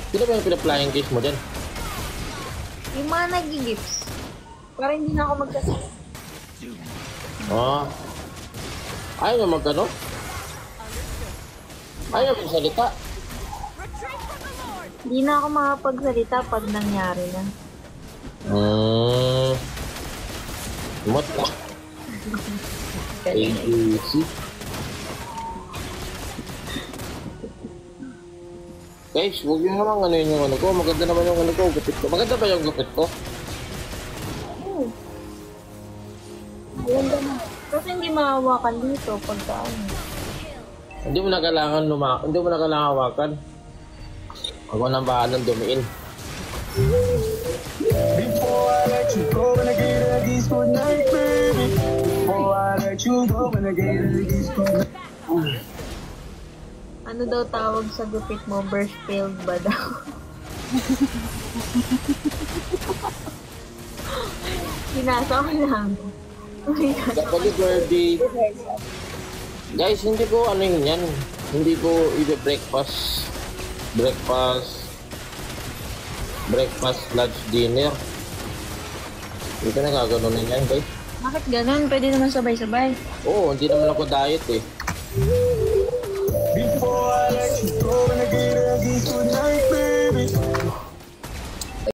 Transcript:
Sino ba yung pina-flying kiss mo dyan? Yung mga nag-gifts. Para hindi na ako magkasakit. Ah. Ayaw mo magkano? Ayaw mo salita. Hindi na ako makapagsalita pag nangyari na. Mot na. ABC. Guys, huwag yung naman ano yung ano ko. Maganda naman yung ano ko. Gupit ko. Maganda ba yung gupit ko? Oo. Maganda na. Kasi hindi mahawakan dito pagka ano. Hindi mo na kailangan hindi mo na kailangan hawakan. Ako nang bahalang dumiin. Before I let you go, when I get a kiss good night, baby. Before I let you go, when I get a kiss good night. Ano daw tawag sa gupit mo? Birth failed ba daw? Pinasa ko lang. Oh my God. Kapag yung birthday, guys, hindi ko ano yun yan. Hindi ko breakfast, lunch, dinner. Hindi ko nagagano'n yan, guys. Bakit ganun? Pwede naman sabay-sabay. Oo, hindi naman ako diet eh. Before I let you go, when I get a kiss good night,